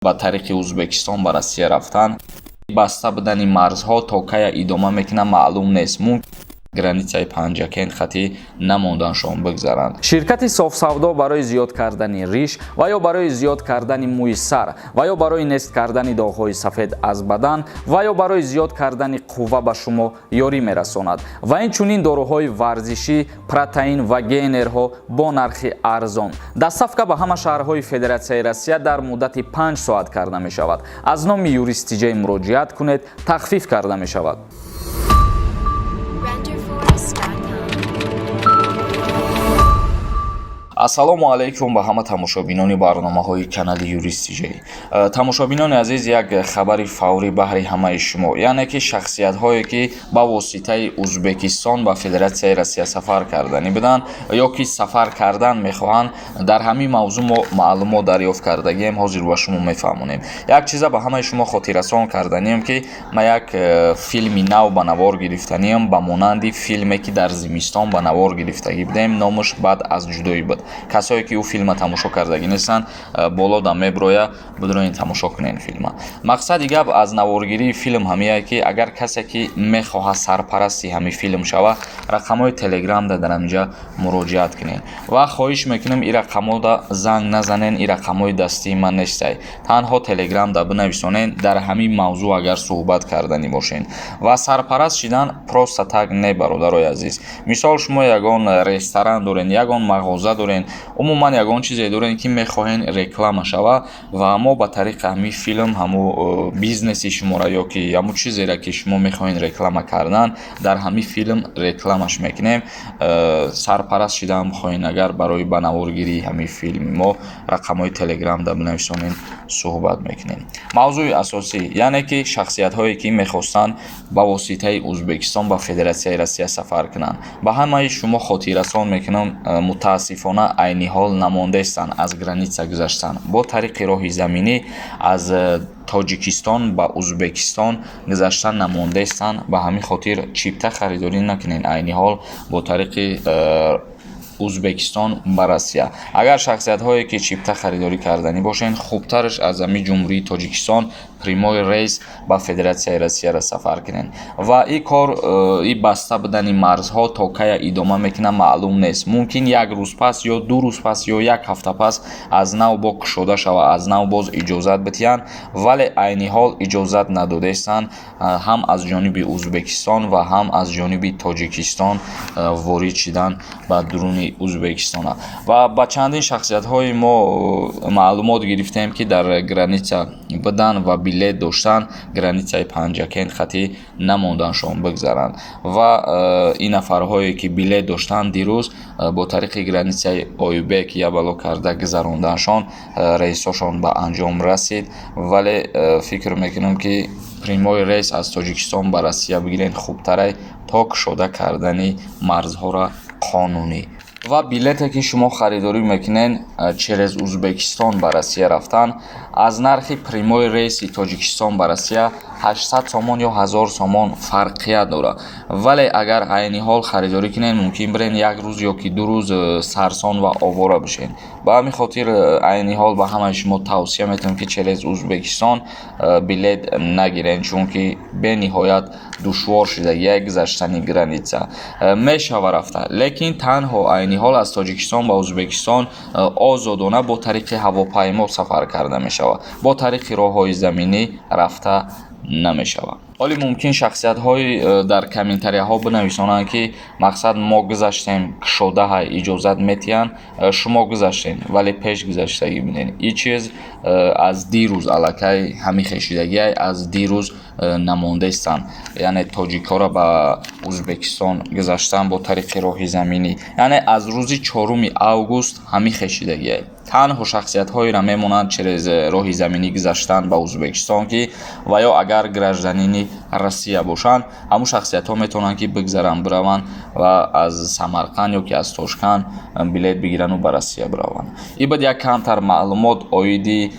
ба тариқи Узбекистон ба Россия рафтан. баста будани марзҳо то кая идома мекунад маълум нест. Мумкин границаи Панҷакент хати намонданшон бигзаранд. ширкати софсавдо барои зиёд кардани риш ва ё барои зиёд кардани мӯи сар ва ё барои нест кардани доғҳои сафед аз бадан ва ё барои зиёд кардани қувва ба шумо ёрӣ мерасонад ва инчунин дороҳои варзишӣ, протеин ва гейнерҳо бо нархи арзон. Дастсафка ба ҳама шаҳрҳои Федератсияи Россия дар муддати 5 соат карда мешавад. Аз номи юристиҷаи муроҷиат кунед, тахфиф карда мешавад. ассалому алайкум ба ҳама тамошобинони барномаҳои канали юристиҷаи. Тамошобинони азиз, як хабари фаврӣ баҳри ҳамаи шумо, яъне ки шахсиятҳое ки ба воситаи Узбекистон ба Федератсияи Россия сафар кардани буданд ё ки сафар кардан мехоҳанд, дар ҳамин мавзӯъ мо маълумот дарёфт кардагием, ҳозир ба шумо мефаҳмонем. Як чиза ба ҳамаи шумо хотиррасон карданем ки ма як филми нав ба навор гирифтанем ба монанди филме ки дар зимистон ба навор гирифтагӣ будем, номаш баъд аз ҷудоӣ буд. Касое ки ӯ филма тамошо кардагӣ нестанд, боло да меброя бидроин тамошо кунен филма. Мақсади гап аз наворгирии филм ҳамие ки агар касе ки мехоҳад сарпарасти ҳамин филм шава, рақамҳои телеграм да дар ҳаминҷа муроҷиат кунен ва хоҳиш мекунем ин рақамҳода занг назанен, ин рақамҳои дастии ман нестай. Танҳо телеграм да бинависонен, дар ҳамин мавзӯъ агар суҳбат кардани бошен ва сарпараст шидан просто так не, бародарои азиз. Мисол шумо ягон ресторан дорен, ягон мағоза дорен, умуман ягон чизе дорен ки мехоҳен реклама шава ва мо ба тариқи ҳамин филм ҳамун бизнеси шуморо ё ки ҳамун чизеро ки шумо мехоҳен реклама кардан, дар ҳамин филм рекламаш мекунем. Сарпараст шида мехоҳен агар барои ба наворгирии ҳамин филми мо рақамҳои телеграм да бинависонен, суҳбат мекунем. мавзӯи асосӣ, яъне ки шахсиятҳое ки мехостанд ба воситаи Узбекистон ба Федератсияи Россия сафар кунанд. Ба ҳамаи шумо хотиррасон мекунам, мутаассифона айни ҳол намондаистанд аз граница гузаштан. Бо тариқи роҳи заминӣ аз Тоҷикистон ба Узбекистон гузаштан намондаистанд. Ба ҳамин хотир чипта харидорӣ накунен айни ҳол бо тариқи Узбекистон ба Россия. Агар шахсиятҳое ки чипта харидорӣ карданӣ бошен, хубтараш аз ҳамин ҷумҳурии Тоҷикистон прямой рейс ба Федератсияи Россияро сафар кунен. Ва ин кор баста будани марзҳо то кая идома мекунад маълум нест. Мумкин як рӯз пас ё ду рӯз пас ё як ҳафта пас аз нав бо кушода шава, аз нав боз иҷозат битиҳанд, вале айни ҳол иҷозат надодаистанд ҳам аз ҷониби Узбекистон ва ҳам аз ҷониби Тоҷикистон ворид шидан ба дуруни Узбекистона. Ва ба чандин шахсиятҳои мо маълумот гирифтем ки дар граница будан ва билет доштан границаи Панҷакент хати намонданшон бигзаранд ва ин нафарҳое ки билет доштанд дирӯз бо тариқи границаи Оюбек ябало карда гузаронданшон, рейсошон ба анҷом расид, вале фикр мекунам ки прямой рейс аз Тоҷикистон ба Россия бигирен хубтарай то кушода кардани марзҳоро қонунӣ. ва билете ки шумо харидорӣ мекунен через Узбекистон ба Россия рафтан аз нархи прямой рейси Тоҷикистон ба Россия 800 сомон ё 1000 сомон фарқият дорад. Вале агар айни ҳол харидорӣ кунен, мумкин бирен як рӯз ё ки ду рӯз сарсон ва овора бишен. Ба ҳамин хотир айни ҳол ба ҳамаи шумо тавсия метавонам ки через Узбекистон билет нагирен, чунки бениҳоят душвор шудагиак гузаштани граница мешава рафта. Лекин танҳо айни ҳол аз Тоҷикистон ба Узбекистон озодона бо тариқи ҳавопаймо сафар карда мешавад. Бо тариқи роҳҳои заминӣ рафта намешавад. оли мумкин шахсиятҳои дар комментарияҳо бинависонанд ки мақсад мо гузаштем, кушодаҳа иҷозат метиҳанд, шумо гузаштен вале пеш гузаштагӣ бинен. ин чиз аз дирӯз аллакай ҳамин хешидагиай аз дирӯз намондаистанд, яъне тоҷикҳоро ба Узбекистон гузаштан бо тариқи роҳи заминӣ, яъне аз рӯзи 4 август ҳамин хешидагиай. танҳо шахсиятҳоеро мемонанд через роҳи заминӣ гузаштан ба Узбекистон ки ва ё агар гражданини Россия бошанд, ҳамун шахсиятҳо метавонанд ки бигзаранд бираванд ва аз Самарқанд ё ки аз Тошканд билет бигирану ба Россия бираванд. ин буд як камтар маълумот оиди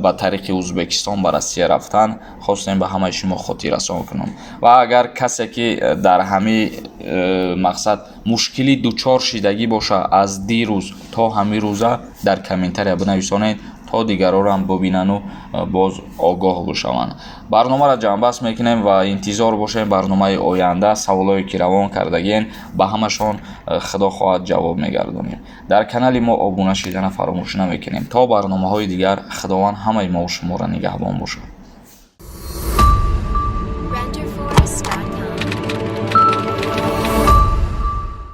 ба тариқи Узбекистон ба Россия рафтан хостем ба ҳамаи шумо хотиррасон кунам. ва агар касе ки дар ҳамин мақсад мушкилӣ дучор шидагӣ боша аз дирӯз то ҳамин рӯза дар комментария бинависонед, то дигароро ҳам бубинану боз огоҳ бишаванд. Барномаро ҷамъбаст мекунем ва интизор бошем барномаи оянда саволое ки равон кардаген ба ҳамашон худо хоҳад ҷавоб мегардонем. Дар канали мо обуна шидана фаромӯш намекунем. То барномаҳои дигар худованд ҳамаи мо шуморо нигаҳбон бошад.